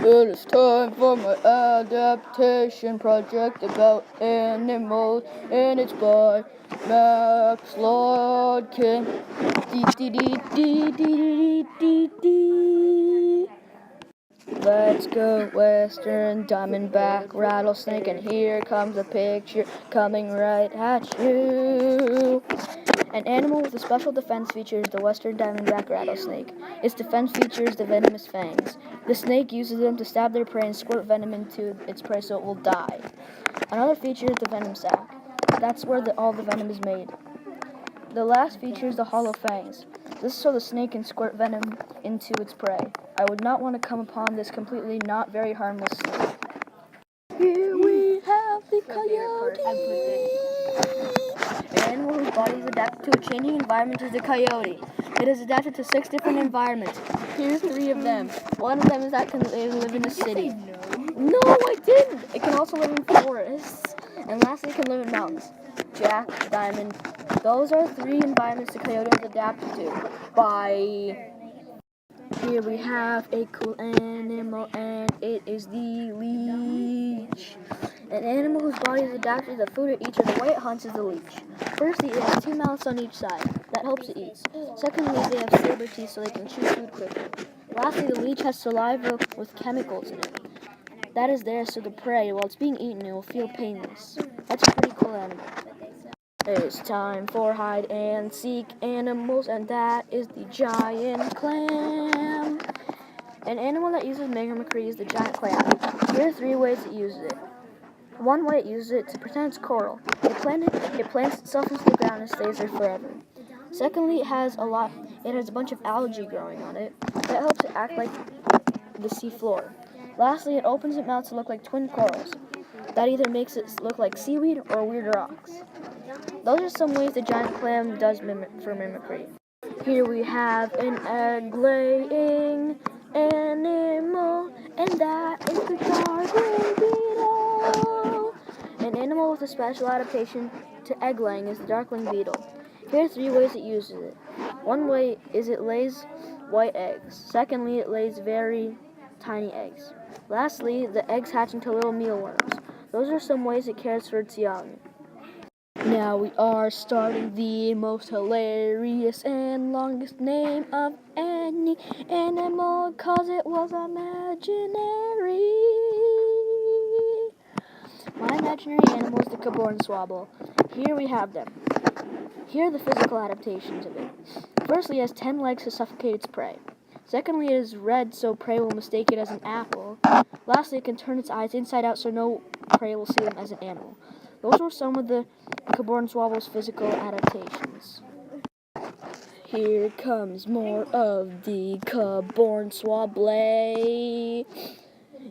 It is time for my adaptation project about animals, and it's by Max Lodkin. Let's go western diamondback rattlesnake, and here comes a picture coming right at you. An animal with a special defense feature is the western diamondback rattlesnake. Its defense feature is the venomous fangs. The snake uses them to stab their prey and squirt venom into its prey so it will die. Another feature is the venom sac. That's where all the venom is made. The last feature is the hollow fangs. This is so the snake can squirt venom into its prey. I would not want to come upon this completely not very harmless snake. Here we have the coyote. An animal whose body is adapted to a changing environment is the coyote. It is adapted to 6 different environments. Here's 3 of them. One of them is that it can live in a city. No, I didn't. It can also live in forests. And lastly, it can live in mountains. Jack, diamond. Those are 3 environments the coyote is adapted to. Bye. Here we have a cool animal, and it is the leech. An animal whose body is adapted to the food it eats or the way it hunts is the leech. Firstly, it has 2 mouths on each side. That helps it eat. Secondly, they have saber teeth so they can chew food quickly. Lastly, the leech has saliva with chemicals in it. That is there so the prey, while it's being eaten, it will feel painless. That's a pretty cool animal. It's time for hide and seek animals, and that is the giant clam. An animal that uses mimicry is the giant clam. Here are 3 ways it uses it. One way it uses it to pretend it's coral. It plants itself into the ground and stays there forever. Secondly, it has a bunch of algae growing on it that helps it act like the sea floor. Lastly, it opens its mouth to look like twin corals. That either makes it look like seaweed or weird rocks. Those are some ways the giant clam does for mimicry. Here we have an egg-laying animal, and that is the darkling beetle. An animal with a special adaptation to egg-laying is the darkling beetle. Here are 3 ways it uses it. One way is it lays white eggs. Secondly, it lays very tiny eggs. Lastly, the eggs hatch into little mealworms. Those are some ways it cares for its young. Now we are starting the most hilarious and longest name of any animal, 'cause it was imaginary. My imaginary animal is the Caborn-Swabble. Here we have them. Here are the physical adaptations of it. Firstly, it has 10 legs to suffocate its prey. Secondly, it is red so prey will mistake it as an apple. Lastly, it can turn its eyes inside out so no prey will see them as an animal. Those were some of the Caborn-Swabble's physical adaptations. Here comes more of the Caborn-Swabble.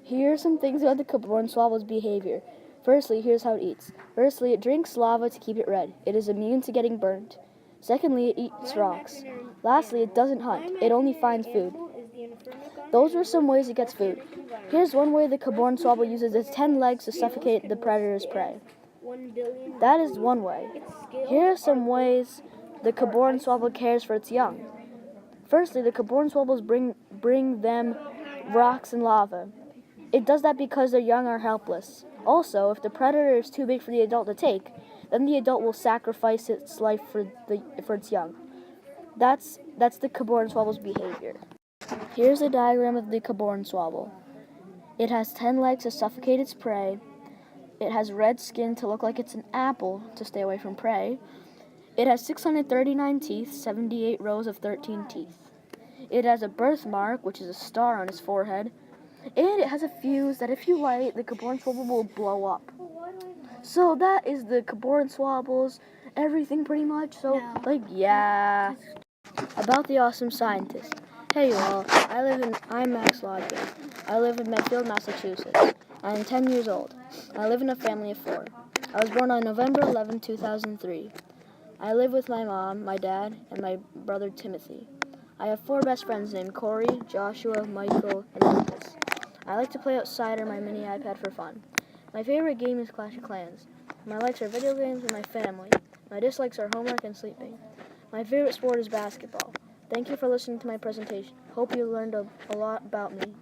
Here are some things about the Caborn-Swabble's behavior. Firstly, here's how it eats. Firstly, it drinks lava to keep it red. It is immune to getting burnt. Secondly, it eats rocks. Lastly, it doesn't hunt. It only finds food. Those are some ways it gets food. Here's one way the Caborn-Swabble uses its 10 legs to suffocate the predator's prey. That is one way. Here are some ways the Caborn-Swabble cares for its young. Firstly, the Caborn-Swabbles bring them rocks and lava. It does that because their young are helpless. Also, if the predator is too big for the adult to take, then the adult will sacrifice its life for its young. That's the Caborn-Swabble's behavior. Here's a diagram of the Caborn-Swabble. It has 10 legs to suffocate its prey. It has red skin to look like it's an apple to stay away from prey. It has 639 teeth, 78 rows of 13 teeth. It has a birthmark, which is a star on its forehead. And it has a fuse that if you light, the Caborn-Swabble will blow up. So that is the Caborn-Swabble's everything pretty much. So, yeah. About the awesome scientist. Hey you all, I'm Max Lodkin. I live in Medfield, Massachusetts. I am 10 years old. I live in a family of 4. I was born on November 11, 2003. I live with my mom, my dad, and my brother Timothy. I have 4 best friends named Corey, Joshua, Michael, and Lucas. I like to play outside on my mini iPad for fun. My favorite game is Clash of Clans. My likes are video games and my family. My dislikes are homework and sleeping. My favorite sport is basketball. Thank you for listening to my presentation. Hope you learned a lot about me.